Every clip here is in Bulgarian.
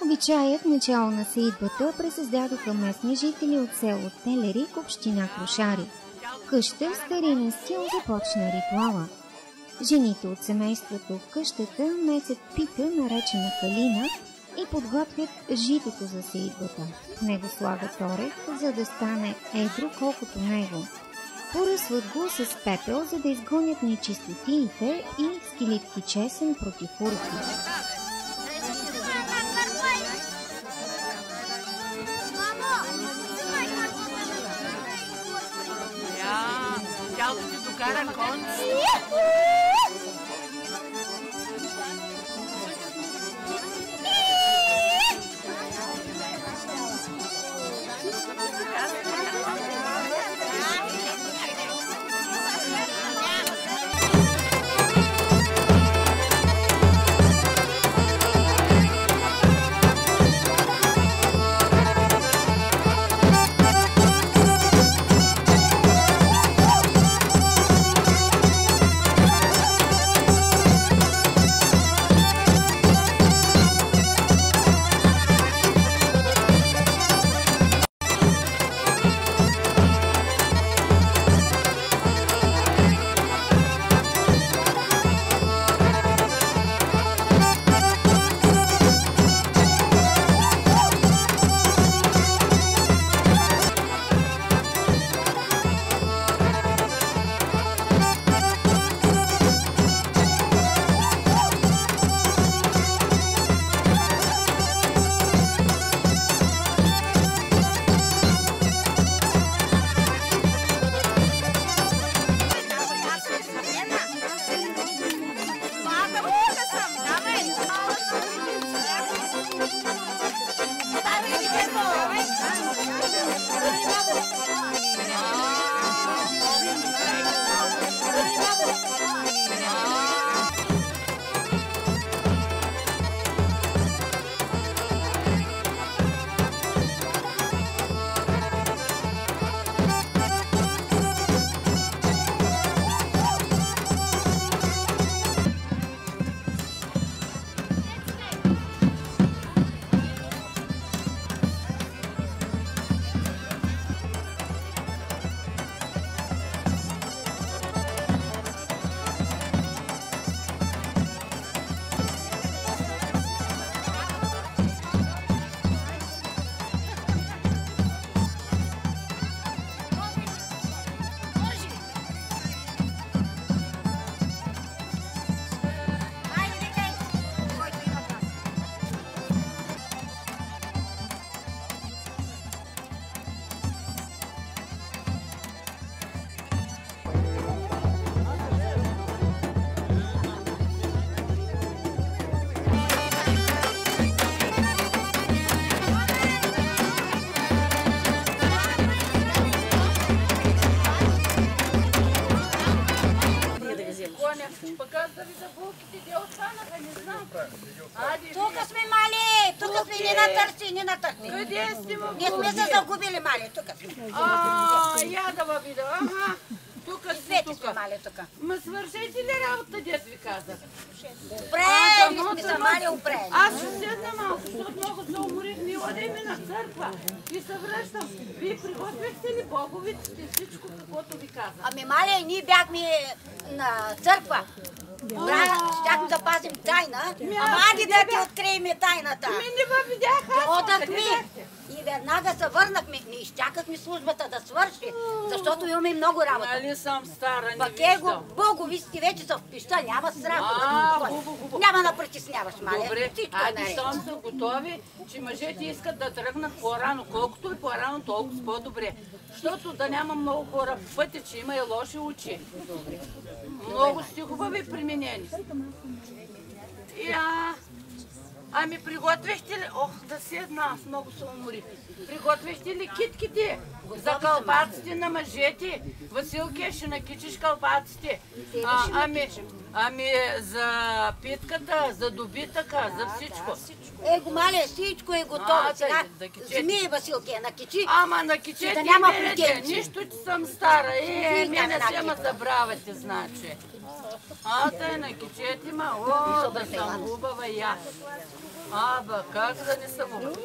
Обичаят начало на сеитбата пресъздадоха местни жители от село Телерик, община Крушари. Къща в старинен стил започна ритуала. Жените от семейството в къщата месят пита, наречена калина, и подготвят житото за сеитбата. В него слагат орех, за да стане едро колкото него. Поръсват го с пепел, за да изгонят нечистотиите, и с килитки чесън против урки. Тялото ти докара конци. Пък аз да ви за булките, де останаха, не знам. Тук сме, мали! Тук сме, не натърси, не натърси. Къде сте, ма? Не сме се загубили, мали, тук сме. Я да ва видя, ага. Тук сме, тук. Мали, тук. Ма свършете ли работа, дет ви казах? Упрели сме се, мали, упрели. Аз ще седна малко, защото много се уморих. Ми одейме на църква и се връщам. Вие приготвихте ли боговиците, всичко, каквото ви казах? Ами, мали, ние бяхме на църква. Щяхме да пазим тайна, ама ади да ти открием тайната. Ми не ва видях аз. Одахме и веднага се върнахме. Ние изчакахме службата да свърши, защото имаме много работа. Нали съм стара, не Пък виждам. боговиците вече са в пища, няма страх. хубаво. Няма да притесняваш, мали. Добре, айде щом са готови, че мъжете искат да тръгнат по-рано. Колкото и по-рано, толкова по-добре. Защото да няма много хора в пътя, че има и лоши очи. Много сте хубави применени. Ами приготвихте ли... Ох, да седна, аз много се уморих. Приготвихте ли китките за кълбаците на мъжете? Василке, ще накичиш кълбаците. Ами, Ами за питката, за добитъка, за всичко. Го маля, всичко е готово. Сега вземи, Василке, накичи. Ама накичете да няма мене, нищо, че съм стара. Мене се ма забравяте, значи. Тъй накичете ма, да съм хубава и аз. Как да не съм хубава?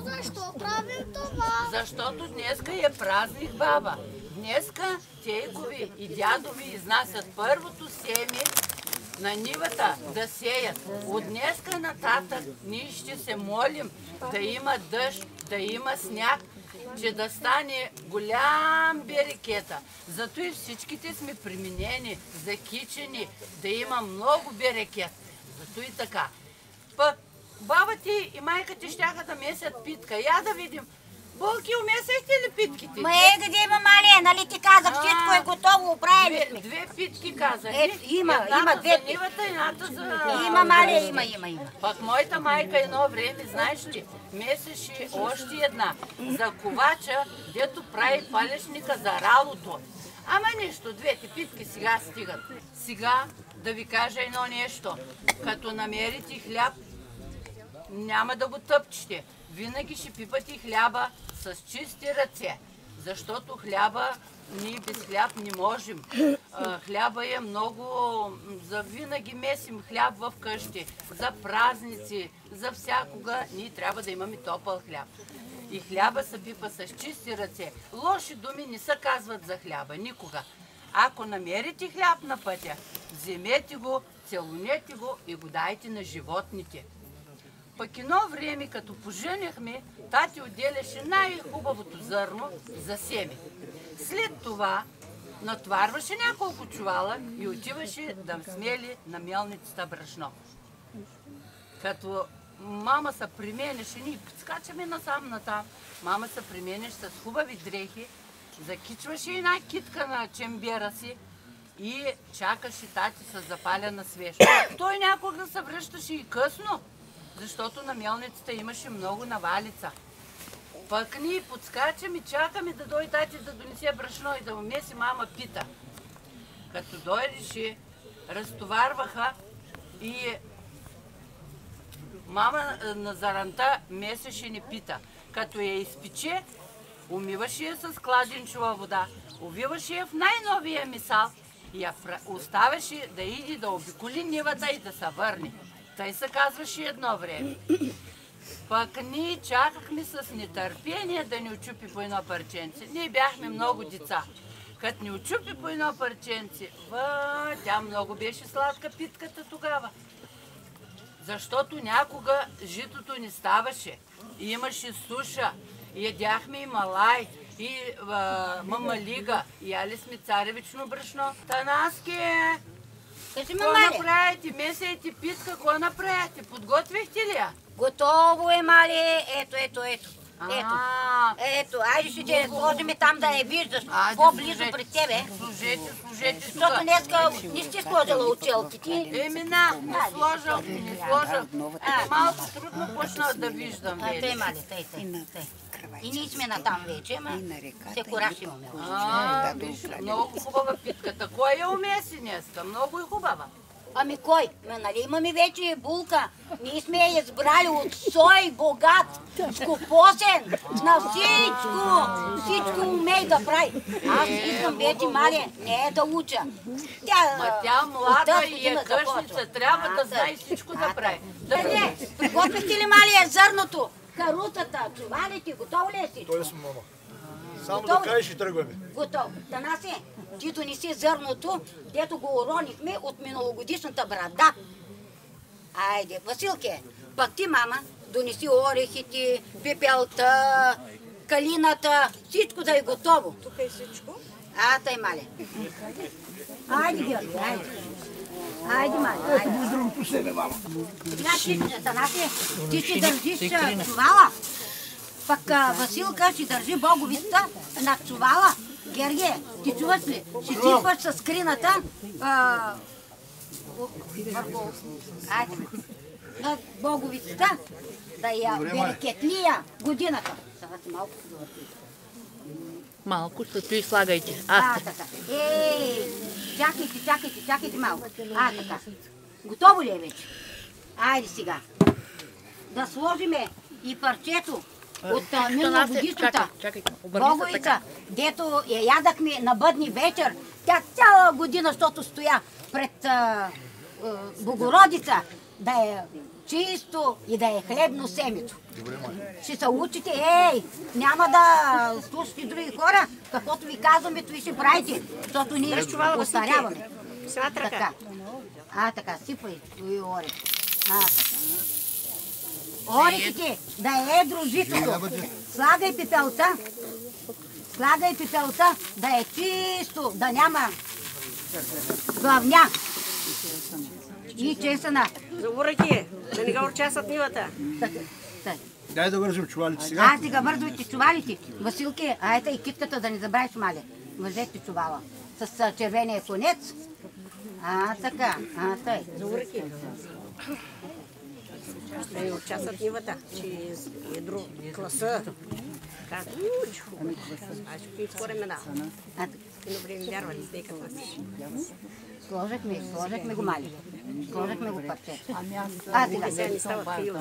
Защо правим това? Защото днеска е празник, баба. Днеска тейкови и дядови изнасят първото семе на нивата да сеят. От днеска нататък ние ще се молим да има дъжд, да има сняг, че да стане голям берекета. Зато и всичките сме применени, закичени, да има много берекет. Зато и така. Пък баба ти и майка ти щяха да месят питка. Я да видим. Болки, умесахте ли питките? Къде има, Мале? Нали ти казах, всичко е готово, оправили сме. Две питки казах. Има две питки. За нивата, едната за... Има, Мале, има. Пак моята майка едно време, знаеш ли, месеше още една за ковача, дето прави палечника за ралото. Ама нищо, двете питки сега стигат. Сега да ви кажа едно нещо. Като намерите хляб, няма да го тъпчете. Винаги ще пипате хляба с чисти ръце, защото хляба, ние без хляб не можем. Хляба е много, за винаги месим хляб в къщи, за празници, за всякога ние трябва да имаме топъл хляб. И хляба се пипа с чисти ръце. Лоши думи не се казват за хляба, никога. Ако намерите хляб на пътя, вземете го, целунете го и го дайте на животните. Пък едно време, като поженихме, тати отделяше най-хубавото зърно за семе. След това натварваше няколко чувала и отиваше да смели на мелницата брашно. Като мама се применеше, ние скачаме насам-натам, мама се применеше с хубави дрехи, закичваше една китка на чембера си и чакаше тати с запалена свещ. Той някога се връщаше и късно, защото на мелницата имаше много навалица. Пък ние подскачаме и чакаме да дойде тати да донесе брашно и да умеси, мама пита. Като дойдеше, разтоварваха и мама на заранта месеше ни пита. Като я изпече, умиваше я с кладенчова вода, увиваше я в най-новия мисал и я оставяше да иди да обиколи нивата и да се върне. Тъй се казваше едно време. Пък ние чакахме с нетърпение да ни очупи по едно парченце. Ние бяхме много деца. Като ни очупи по едно парченце, тя много беше сладка питката тогава. Защото някога житото не ставаше. И имаше суша. И ядяхме и малай, и мамалига. И яли сме царевично брашно. Танаски! Какво направите? Месейте питка, какво направите? Подготвихте ли я? Готово е, Мале. Ето. Ето, айде ще те сложим там да я виждаш по-близо при тебе. Служете тук. Защото днеска не сте сложила очелките. Не сложил. Малко трудно почна да виждам вече. Тъй, Мале, тъй. И ние сме натам вече, ама се кораж имаме. Много хубава питката. Кой я умеси днеска? Много е хубава. Ами кой? Нали имаме вече булка. Ние сме я избрали от сой, богат, скопосен, на всичко умей да прави. Аз искам вече, Мале, не е да уча. Тя млада и е къщница, трябва да знае всичко да прави. Не, приготвихте ли, Мале, зърното? Карутата, чувалите, готово ли е всичко? Той сме, мама. Само да кажеш и тръгваме. Готово. Танаси, ти донеси зърното, дето го уронихме от миналогодишната брада. Айде, Василке, пък ти, мама, донеси орехите, пепелта, калината, всичко да е готово. Тук е всичко. Тъй, Мале. Айде, Георги, айде. Айде, Мале, айде. Ето го другото себе, мама. Танаси, ти ще държиш чувала. Пък Василка ще държи боговицата на чувала. Гергие, ти чуваш ли? Ще сипваш с крината на боговицата да я берекетлия годината. Сега си малко Малко, също и слагайте. Така. Чакайте малко. Така. Готово ли е вече? Айде сега. Да сложиме и парчето от миналогодишната боговица, дето я ядахме на бъдни вечер. Тя цяла година, защото стоя пред Богородица, да е чисто и да е хлебно семето. Ще се учите, няма да слушате други хора, каквото ви казваме, това ще правите, защото ние остаряваме. Така. Така, сипай и орех. Орехите, да е едро житото. Слагай пепелта, да е чисто, да няма главня. И чесъна. Заборъки, да не го участват нивата. Дай да вържим чувалите сега. Сега вързвайте чувалите. Василки, ето и китката да не забравиш, мале. Вържете чувала. С червения конец. Така. Тъй. Заборъки. Да не участват нивата, че е друг класа. Така, аз ще ви скоро мена. Едно време вярвали, тъй като Сложихме го, мали. Сложихме го парче. сега не стават крила.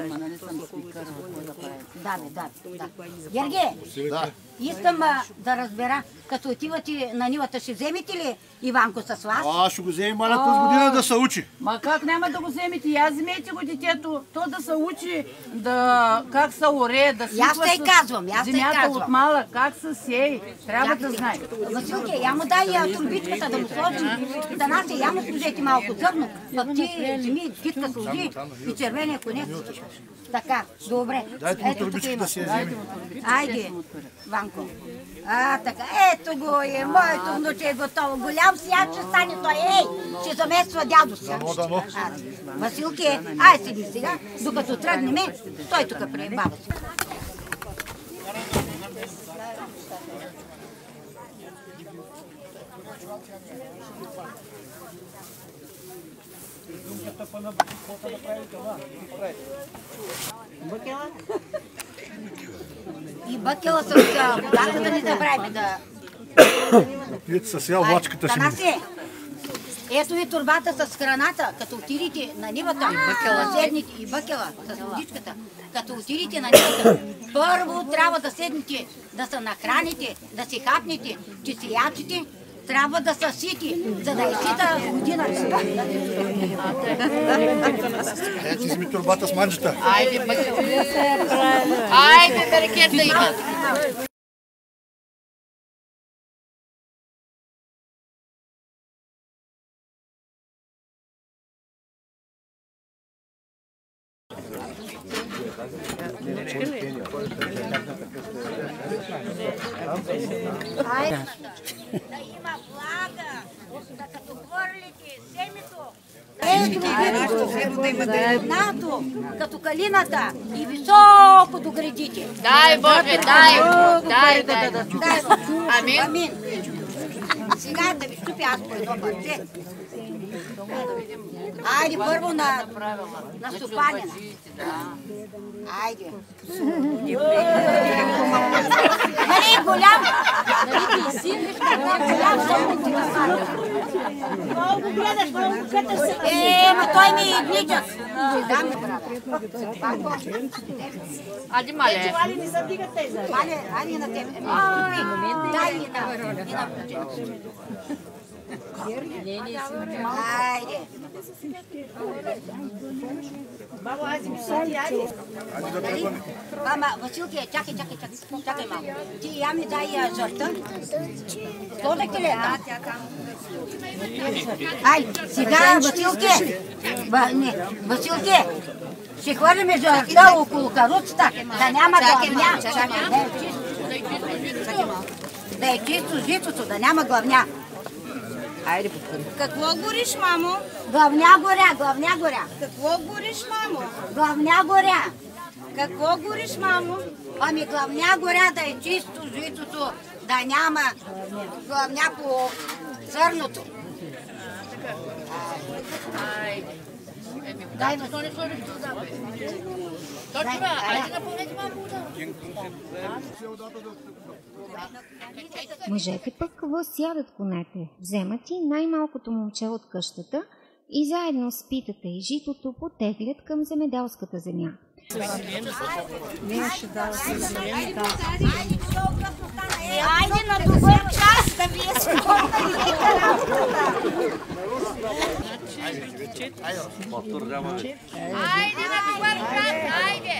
Да. Герге, искам да разбера, като отивате на нивата, ще вземете ли Иванко с вас? Ще го вземем маля през година да се учи. Ма как няма да го вземете? Я вземете го детето, то да се учи как се оре, да сипва с земята от малък, как се сее. Трябва да знае. Василке, я му дай турбичката да му сложи. Да нас я му служете малко зърно, пък ти вземи китка сложи и червения конец. Така, добре. Дайте му турбичката да си я вземе. Айде, Ванко. Така, ето го е, моето внуче е готово. Голям свят ще стане той, ще замества дядо си. Василке, седи сега, докато тръгнеме, той тук при баба си. И бъкела с водата да не забравяме да... Вие са сега влачката ще ми. Ето ви турбата с храната, като отидете на нивата, седнете и бъкела с водичката, като отидете на нивата, първо трябва да седнете, да се нахраните, да си хапнете, че си ячете, трябва да са сити, за да изсита година. Ето вземи турбата с манджата. Айде, берекет да има. Да има влага, да като хвърлите семето, като калината и високо до гредите. Дай, Боже, дай. Амин. Сега да ви щупя аз по едно парче. Айде първо на стопанина. Айде. Нали голям? Голям съпник на сада. Колко гледаш, колко гледаш се? Ма той ми е идничък. Дам ми брата. Айде, мале. Мале, айде на тебе. Дай и на ключе. Айде. Бабо, аз им сади, айде. Мама, Василке, чакай малко. Ти я ми дай жърта. Сложете ли? Ай, сега, Василке, ще хвърлиме жърта около каруцата, да няма главня. Да е чисто житото, да няма главня. Айде, Какво гориш, мамо? Главня горя. Какво гориш, мамо? Главня горя. Какво гориш, мамо? Ами главня горя да е чисто житото, да няма главня по зърното. Дай, защо не сложиш туда, бе? Мъжете пък възсядат конете, вземат и най-малкото момче от къщата и заедно с питата и житото потеглят към земеделската земя. Айде на добър час да ви е скорна и Айде на добър час, айде!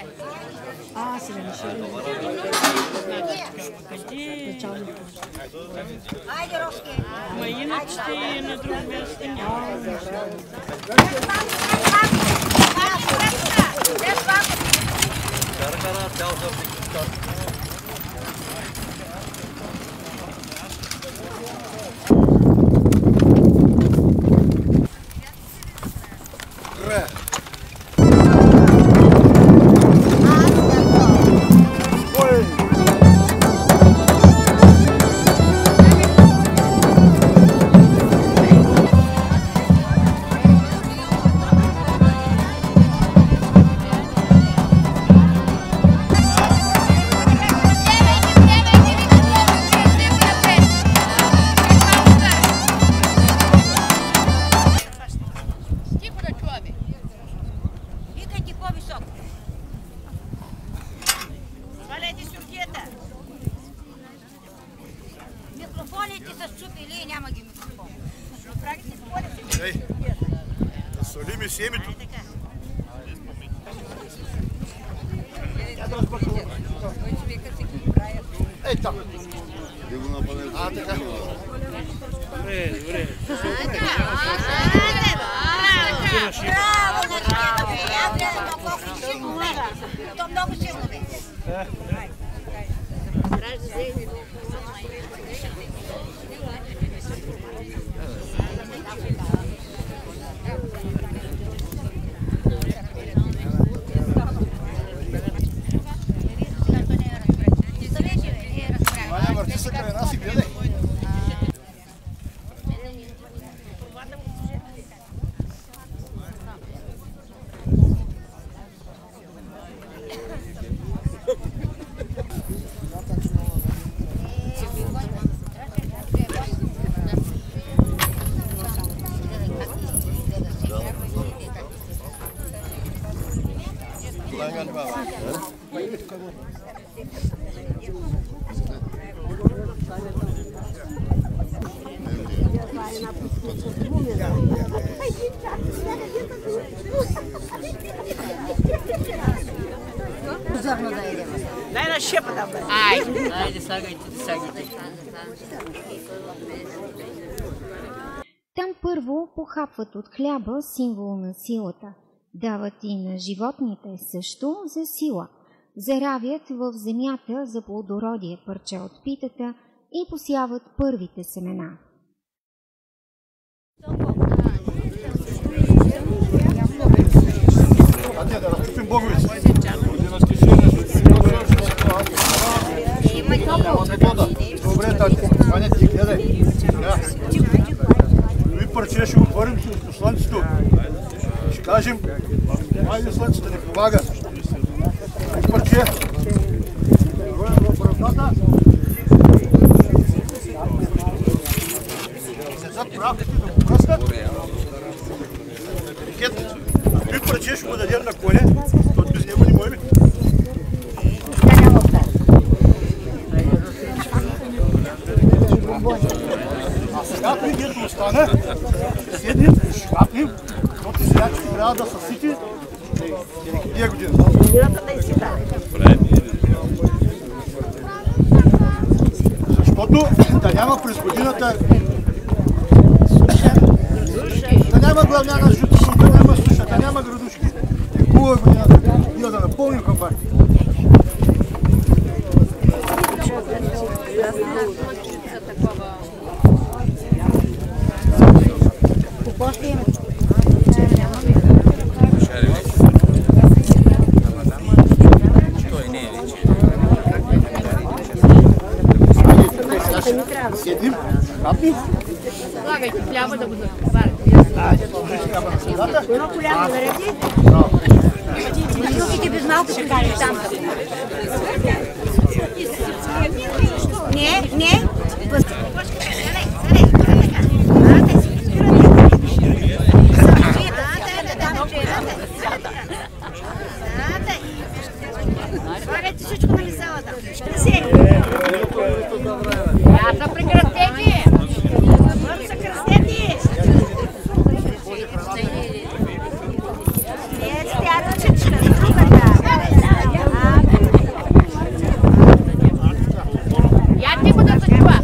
Айде, Роске! Ма иначе и на друго място няма. Микрофоните са счупили и няма ги микрофон. Ей, да солим и семето. Ей, там. А, така. Добре. Браво, на такива бе! Я гледам колко силно бе! То много силно бе! Ваня, върти се край нас и гледай. Дай на шепа да бе. Айде, сагайте. Там първо похапват от хляба, символ на силата. Дават и на животните също за сила. Заравят в земята за плодородие парче от питата и посяват първите семена. Айде да разчупим боговица. Добре, тати. Ваня, ти гледай. Ви парче ще го хвърлим с слънцето. Ще кажем, айде слънцето ни помага. Парче. Роем в ръката. Седат правките да го пръснат. Ви парче ще го дадем на коне, защото без него не можем. А сега придето остана, седнем, шкапнем, защото сега ще трябва да са сити тия година. Защото да няма през годината да няма главняна жутоша, да няма суша, да няма градушки. Е хубава годината и да напълним камбарки. Седим, хапнем. Слагайте хляба да го затоварите. Айде, сложи хляба на средата. Едно коляно нареди. Другите без малко ще кажеш там. Не. Слагайте всичко на лизалата. Аз съм прекратени. Бързо са кръстени. Не, спя ръчичка. Я ти бъда за това.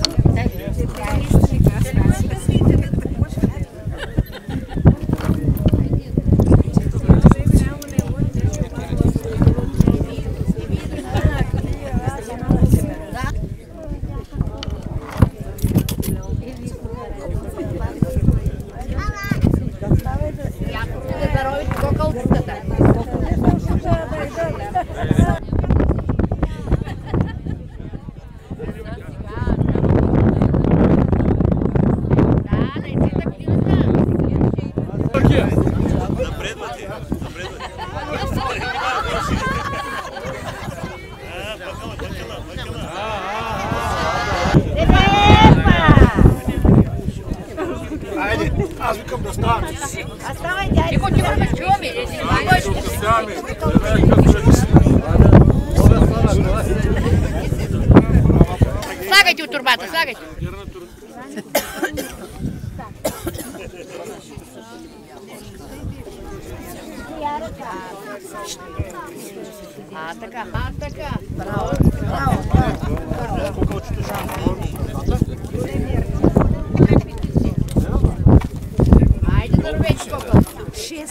Аз викам да стане. Тихо, ме чуваме. Слагайте от турбата, слагайте. Така. Браво. Айде да рвеш колко. 6.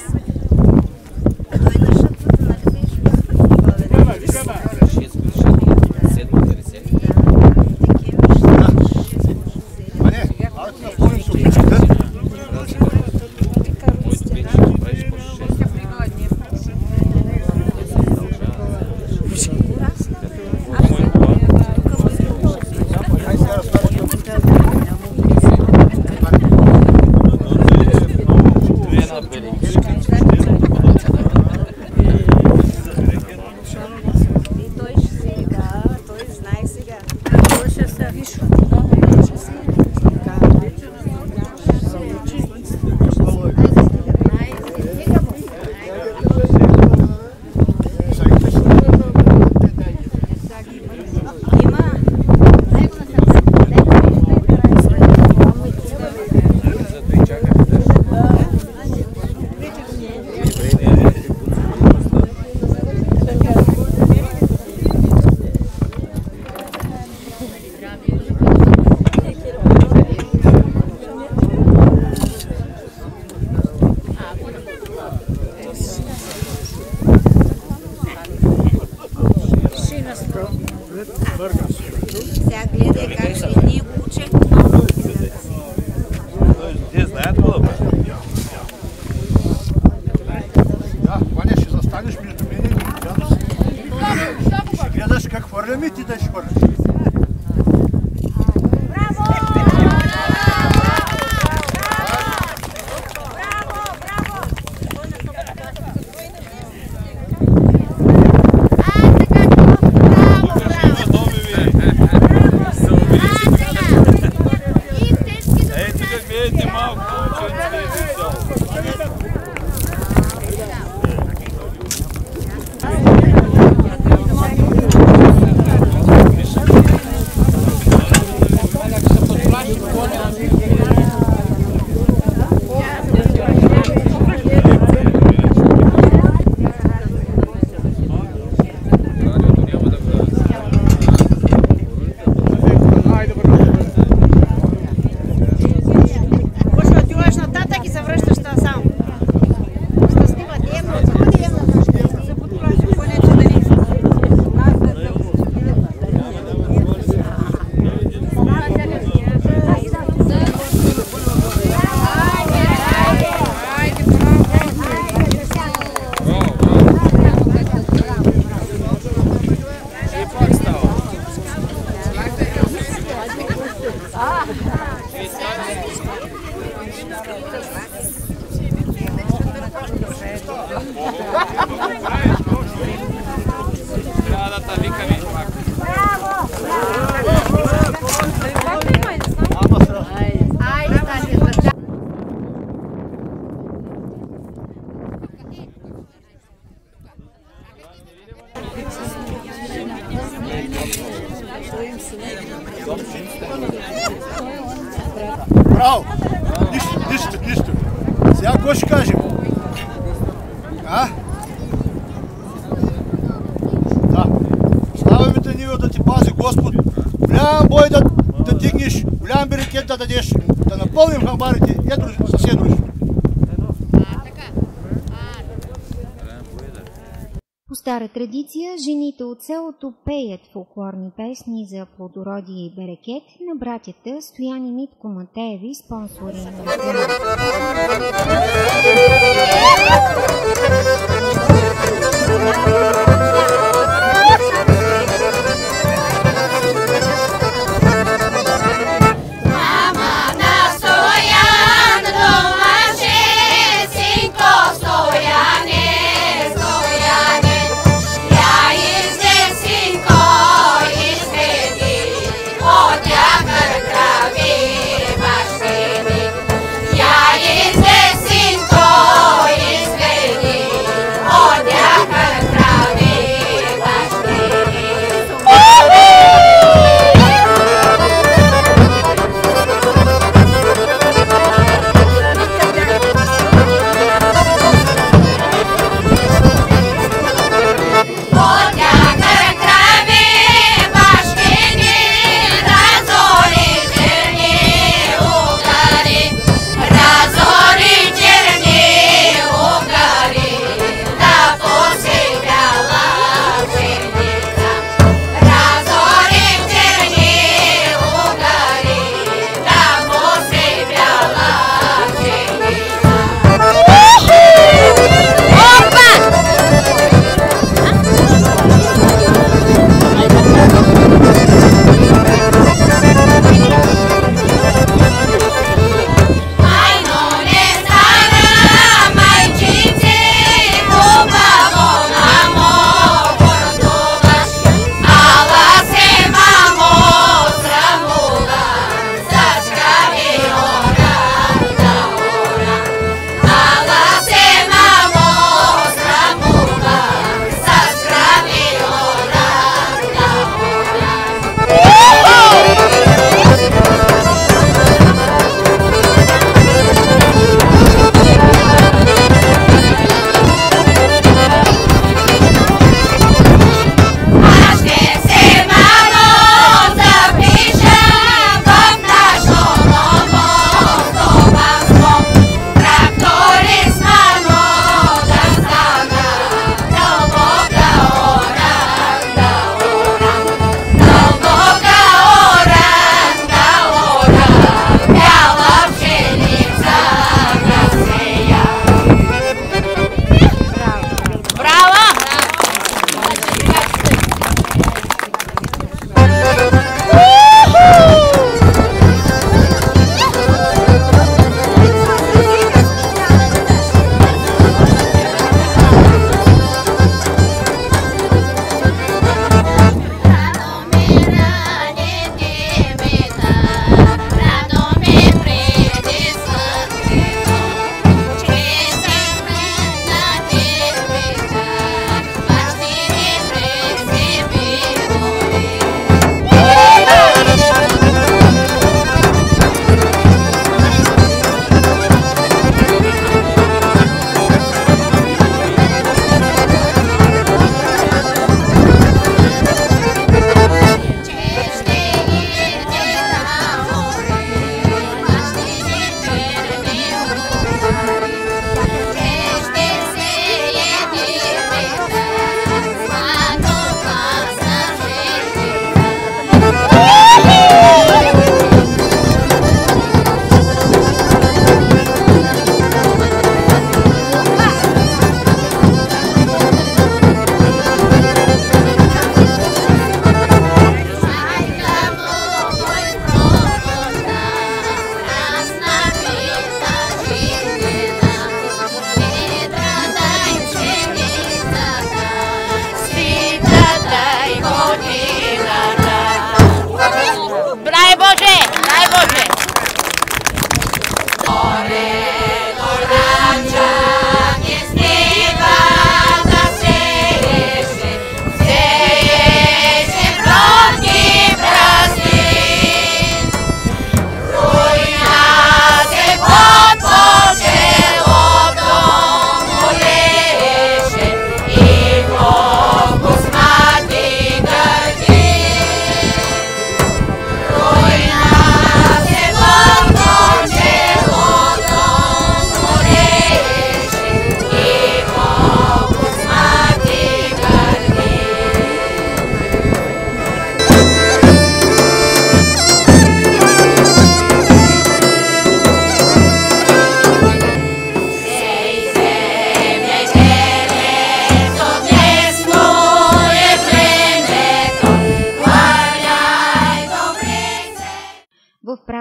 Сега гледай как ще ни го учи. Те знаят това, бе? Да, Ваня, ще застанеш между мен и Янус. Ще гледаш как хвърляме и ти да ще хвърляш. Браво! Нищо. Сега какво ще кажем? Да. Слава ми те нивел да ти пази Господ. Голям бой да дигнеш, голям берекет да дадеш, да напълним хамбарите, съвсем дружно. По стара традиция, жените от селото пеят фолклорни песни за плодородие и берекет на братята Стоян и Митко Матееви, спонсори на Sinko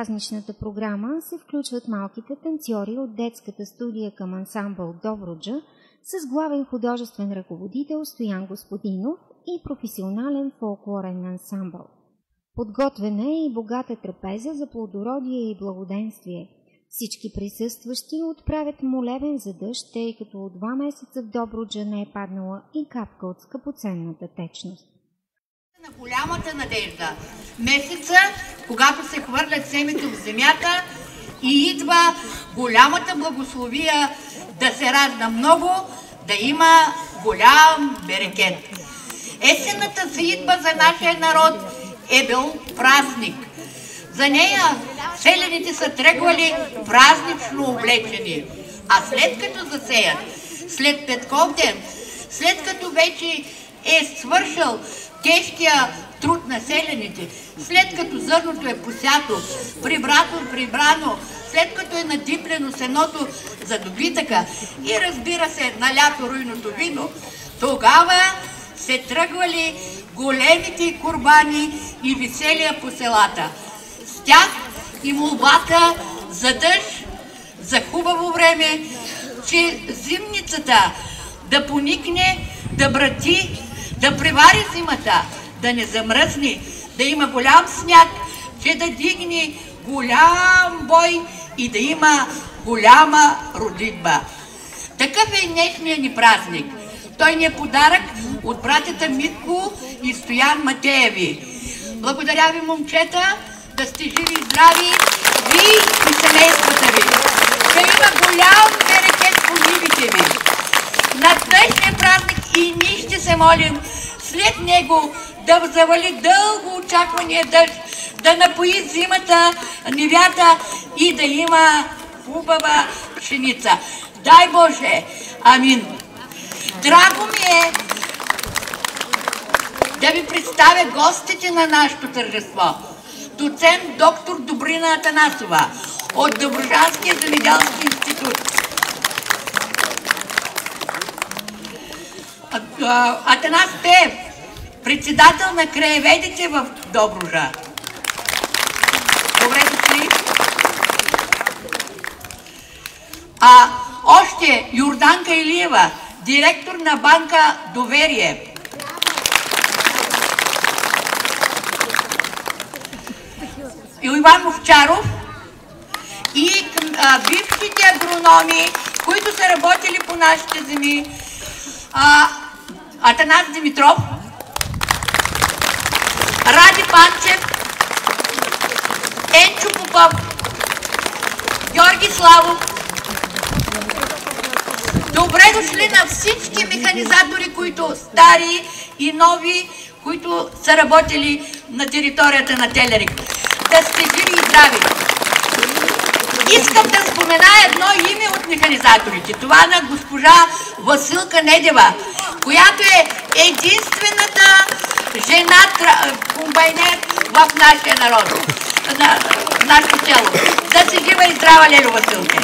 празничната програма се включват малките танцори от детската студия към ансамбъл Добруджа с главен художествен ръководител Стоян Господинов и професионален фолклорен ансамбъл. Подготвена е и богата трапеза за плодородие и благоденствие. Всички присъстващи отправят молебен за дъжд, тъй като от 2 месеца в Добруджа не е паднала и капка от скъпоценната течност. На голямата надежда, месеца, когато се хвърлят семето в земята и идва голямата благословия да се ражда много, да има голям берекет. Есенната сеитба за нашия народ е бил празник. За нея селяните са тръгвали празнично облечени, а след като засеят, след Петков ден, след като вече е свършил тежкия труд на селяните, след като зърното е посято, прибрано, след като е надиплено сеното за добитъка и разбира се налято руйното вино, тогава се тръгвали големите курбани и веселия по селата. С тях и молбата за дъжд, за хубаво време, че зимницата да поникне, да брати, да превари зимата, да не замръзне, да има голям сняг, че да дигне голям бой и да има голяма родитба. Такъв е днешният ни празник. Той ни е подарък от братята Митко и Стоян Матееви. Благодаря ви, момчета, да сте живи и здрави, ви и семействата ви. Да има голям берекет по нивите ви. На днешния празник и ние ще се молим след него да завали дълго очаквания дъжд, да напои зимата, нивята и да има хубава пшеница. Дай Боже! Амин! Драго ми е да ви представя гостите на нашето тържество. Доцент доктор Добрина Атанасова от Добруджанския земеделски институт. Атанас Пеев, председател на краеведите в Добруджа. Добре дошли. Още Йорданка Илиева, директор на банка Доверие. Иван Овчаров и бившите агрономи, които са работили по нашите земи. Атанас Димитров, Ради Панчев, Енчо Попов, Георги Славов. Добре дошли на всички механизатори, които стари и нови, които са работили на територията на Телерик. Да сте живи и здрави! Искам да спомена едно име от механизаторите. Това на госпожа Василка Недева, която е единствената жена комбайнер в нашия народ, в нашето село. Да си жива и здрава, Лело Василка!